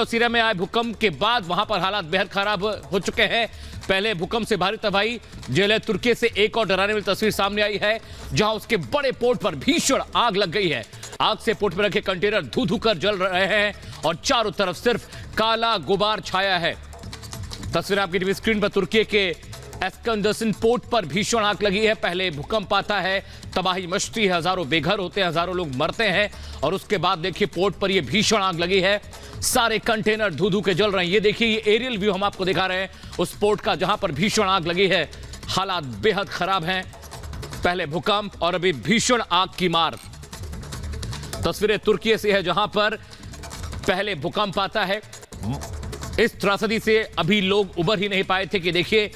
और सीरिया में आए भूकंप के बाद वहां पर हालात बेहद खराब हो चुके हैं। पहले भूकंप से भारी तबाही झेले तुर्की से एक और डराने वाली तस्वीर सामने आई है, जहां उसके बड़े पोर्ट पर भीषण आग लग गई है। आग से पोर्ट में रखे कंटेनर धू धू कर जल रहे हैं और चारों तरफ सिर्फ काला गुबार छाया है। तस्वीर आपकी टीवी स्क्रीन पर तुर्की के एस्कंदरसन पोर्ट पर भीषण आग लगी है। पहले भूकंप आता है, तबाही मचती है, हजारों बेघर होते हैं, हजारों लोग मरते हैं और उसके बाद देखिए पोर्ट पर यह भीषण आग लगी है। सारे कंटेनर धू धू के जल रहे हैं। ये देखिए, ये एरियल व्यू हम आपको दिखा रहे हैं उस पोर्ट का जहां पर भीषण आग लगी है। हालात बेहद खराब हैं। पहले भूकंप और अभी भीषण आग की मार। तस्वीरें तुर्की से है जहां पर पहले भूकंप आता है। इस त्रासदी से अभी लोग उबर ही नहीं पाए थे कि देखिए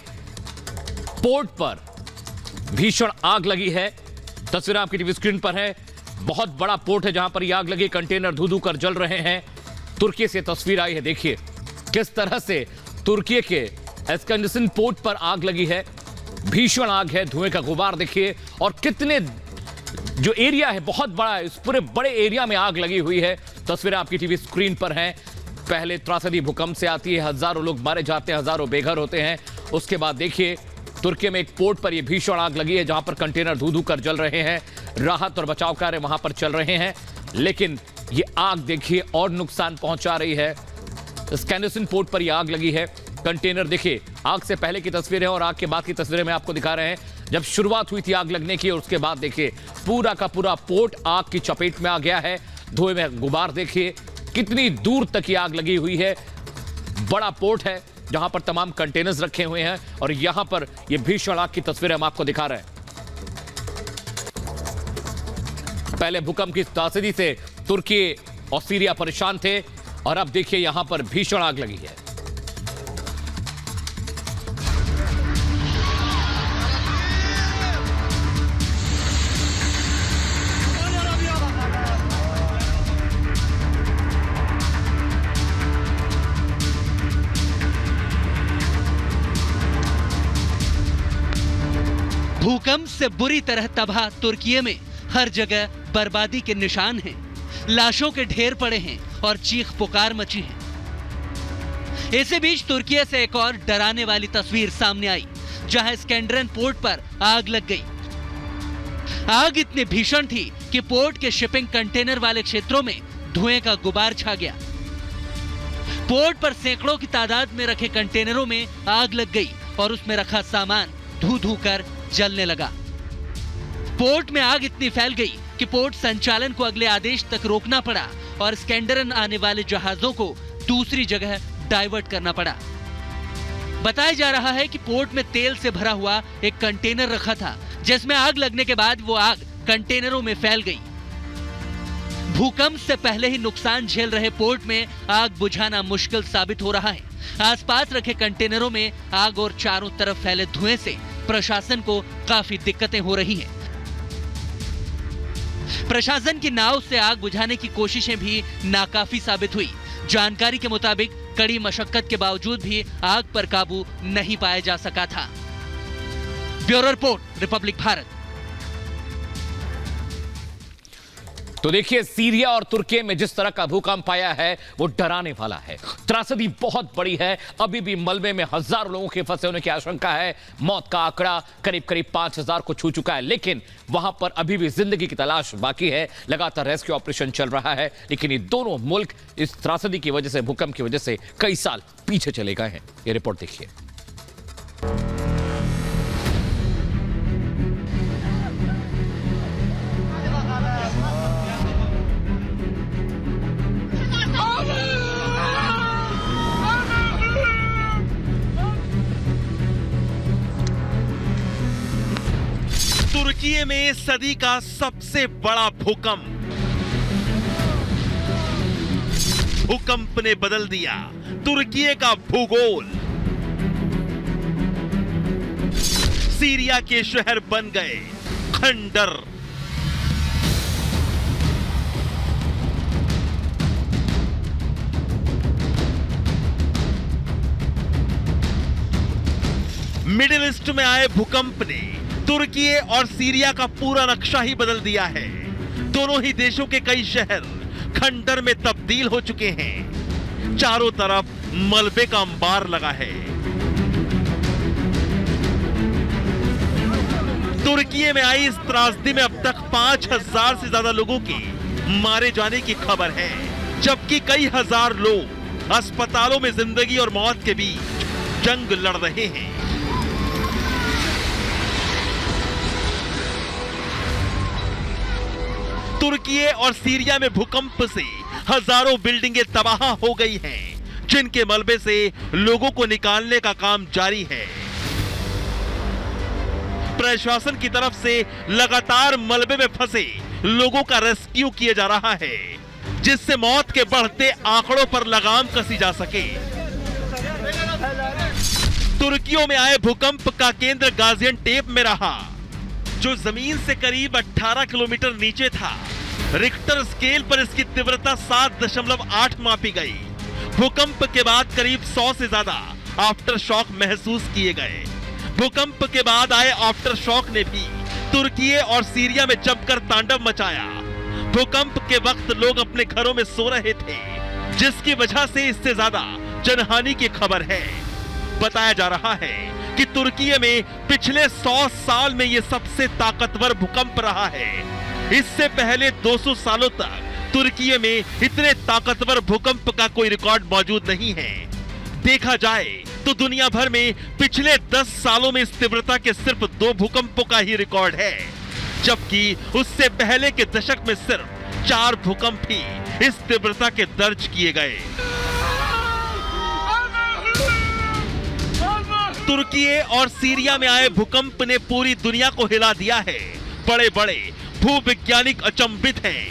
पोर्ट पर भीषण आग लगी है। तस्वीर आपकी टीवी स्क्रीन पर है। बहुत बड़ा पोर्ट है जहां पर यह आग लगी, कंटेनर धू धू कर जल रहे हैं। तुर्की से तस्वीर आई है, देखिए किस तरह से तुर्की के एस्कंदरसन पोर्ट पर आग लगी है। भीषण आग है, धुएं का गुबार देखिए और कितने जो एरिया है बहुत बड़ा है, इस पूरे बड़े एरिया में आग लगी हुई है। तस्वीरें आपकी टीवी स्क्रीन पर हैं। पहले त्रासदी भूकंप से आती है, हजारों लोग मारे जाते हैं, हजारों बेघर होते हैं। उसके बाद देखिए तुर्की में एक पोर्ट पर यह भीषण आग लगी है जहां पर कंटेनर धू धू कर जल रहे हैं। राहत और बचाव कार्य वहां पर चल रहे हैं, लेकिन ये आग देखिए और नुकसान पहुंचा रही है। एस्कंदरसन पोर्ट पर यह आग लगी है। कंटेनर देखिए, आग से पहले की तस्वीरें और आग के बाद की तस्वीरें मैं आपको दिखा रहे हैं। जब शुरुआत हुई थी आग लगने की और उसके बाद देखिए पूरा का पूरा पोर्ट आग की चपेट में आ गया है। धुएं में गुबार देखिए, कितनी दूर तक ये आग लगी हुई है। बड़ा पोर्ट है जहां पर तमाम कंटेनर्स रखे हुए हैं और यहां पर ये भीषण आग की तस्वीरें हम आपको दिखा रहे हैं। पहले भूकंप की त्रासदी से तुर्की और सीरिया परेशान थे और अब देखिए यहां पर भीषण आग लगी है। भूकंप से बुरी तरह तबाह तुर्की में हर जगह बर्बादी के निशान हैं। लाशों के ढेर पड़े हैं और चीख पुकार मची है। इसी बीच तुर्की से एक और डराने वाली तस्वीर सामने आई, जहां एस्कंदरसन पोर्ट पर आग लग गई। आग इतनी भीषण थी कि पोर्ट के शिपिंग कंटेनर वाले क्षेत्रों में धुएं का गुबार छा गया। पोर्ट पर सैकड़ों की तादाद में रखे कंटेनरों में आग लग गई और उसमें रखा सामान धू धू कर जलने लगा। पोर्ट में आग इतनी फैल गई कि पोर्ट संचालन को अगले आदेश तक रोकना पड़ा और एस्कंदरसन आने वाले जहाजों को दूसरी जगह डाइवर्ट करना पड़ा। बताया जा रहा है कि पोर्ट में तेल से भरा हुआ एक कंटेनर रखा था, जिसमें आग लगने के बाद वो आग कंटेनरों में फैल गई। भूकंप से पहले ही नुकसान झेल रहे पोर्ट में आग बुझाना मुश्किल साबित हो रहा है। आसपास रखे कंटेनरों में आग और चारों तरफ फैले धुएं से प्रशासन को काफी दिक्कतें हो रही हैं। प्रशासन की नाव से आग बुझाने की कोशिशें भी नाकाफी साबित हुई। जानकारी के मुताबिक कड़ी मशक्कत के बावजूद भी आग पर काबू नहीं पाया जा सका था। Bureau report, Republic Bharat. तो देखिए, सीरिया और तुर्की में जिस तरह का भूकंप आया है वो डराने वाला है। त्रासदी बहुत बड़ी है। अभी भी मलबे में हजारों लोगों के फंसे होने की आशंका है। मौत का आंकड़ा करीब करीब 5000 को छू चुका है, लेकिन वहां पर अभी भी जिंदगी की तलाश बाकी है। लगातार रेस्क्यू ऑपरेशन चल रहा है, लेकिन ये दोनों मुल्क इस त्रासदी की वजह से, भूकंप की वजह से कई साल पीछे चले गए हैं। ये रिपोर्ट देखिए। तुर्की में सदी का सबसे बड़ा भूकंप। भूकंप ने बदल दिया तुर्की का भूगोल। सीरिया के शहर बन गए खंडर। मिडिल ईस्ट में आए भूकंप ने तुर्की और सीरिया का पूरा नक्शा ही बदल दिया है। दोनों ही देशों के कई शहर खंडर में तब्दील हो चुके हैं। चारों तरफ मलबे का अंबार लगा है। तुर्की में आई इस त्रासदी में अब तक 5000 से ज्यादा लोगों के मारे जाने की खबर है, जबकि कई हजार लोग अस्पतालों में जिंदगी और मौत के बीच जंग लड़ रहे हैं। तुर्की और सीरिया में भूकंप से हजारों बिल्डिंगें तबाह हो गई हैं, जिनके मलबे से लोगों को निकालने का काम जारी है। प्रशासन की तरफ से लगातार मलबे में फंसे लोगों का रेस्क्यू किया जा रहा है, जिससे मौत के बढ़ते आंकड़ों पर लगाम कसी जा सके। तुर्की में आए भूकंप का केंद्र गाजियान्टेप में रहा, जो जमीन से करीब 18 किलोमीटर नीचे था। रिक्टर स्केल पर इसकी तीव्रता 7.8 मापी गई। भूकंप के बाद करीब 100 से ज्यादा आफ्टर शॉक महसूस किए गए। भूकंप के बाद आए आफ्टर शॉक ने भी तुर्की और सीरिया में जमकर तांडव मचाया। भूकंप के वक्त लोग अपने घरों में सो रहे थे, जिसकी वजह से इससे ज्यादा जनहानि की खबर है। बताया जा रहा है कि तुर्की में पिछले 100 साल में यह सबसे ताकतवर भूकंप रहा है। इससे पहले 200 सालों तक तुर्की में इतने ताकतवर भूकंप का कोई रिकॉर्ड मौजूद नहीं है। देखा जाए तो दुनिया भर में पिछले 10 सालों में इस तीव्रता के सिर्फ 2 भूकंपों का ही रिकॉर्ड है, जबकि उससे पहले के दशक में सिर्फ 4 भूकंप ही इस तीव्रता के दर्ज किए गए। तुर्की और सीरिया में आए भूकंप ने पूरी दुनिया को हिला दिया है। बड़े बड़े भूवैज्ञानिक अचंभित हैं।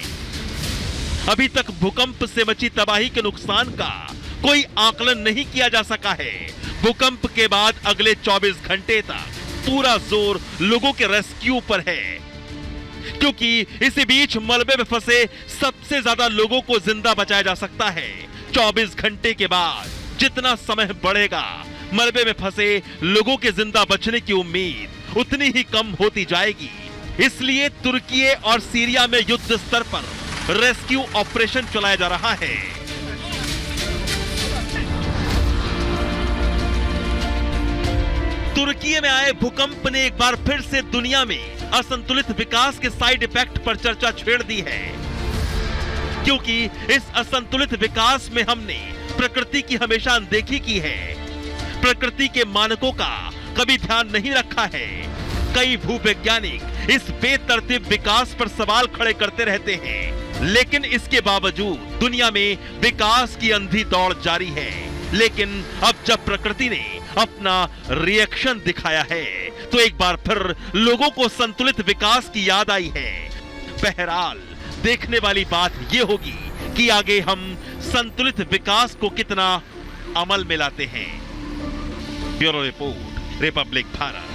अभी तक भूकंप से मची तबाही के नुकसान का कोई आकलन नहीं किया जा सका है। भूकंप के बाद अगले 24 घंटे तक पूरा जोर लोगों के रेस्क्यू पर है, क्योंकि इसी बीच मलबे में फंसे सबसे ज्यादा लोगों को जिंदा बचाया जा सकता है। 24 घंटे के बाद जितना समय बढ़ेगा, मलबे में फंसे लोगों के जिंदा बचने की उम्मीद उतनी ही कम होती जाएगी। इसलिए तुर्की और सीरिया में युद्ध स्तर पर रेस्क्यू ऑपरेशन चलाया जा रहा है। तुर्की में आए भूकंप ने एक बार फिर से दुनिया में असंतुलित विकास के साइड इफेक्ट पर चर्चा छेड़ दी है, क्योंकि इस असंतुलित विकास में हमने प्रकृति की हमेशा अनदेखी की है। प्रकृति के मानकों का कभी ध्यान नहीं रखा है। कई भूवैज्ञानिक इस बेतरतीब विकास पर सवाल खड़े करते रहते हैं, लेकिन इसके बावजूद दुनिया में विकास की अंधी दौड़ जारी है। लेकिन अब जब प्रकृति ने अपना रिएक्शन दिखाया है, तो एक बार फिर लोगों को संतुलित विकास की याद आई है। बहरहाल देखने वाली बात यह होगी कि आगे हम संतुलित विकास को कितना अमल में लाते हैं। Bureau report, Republic Bharat.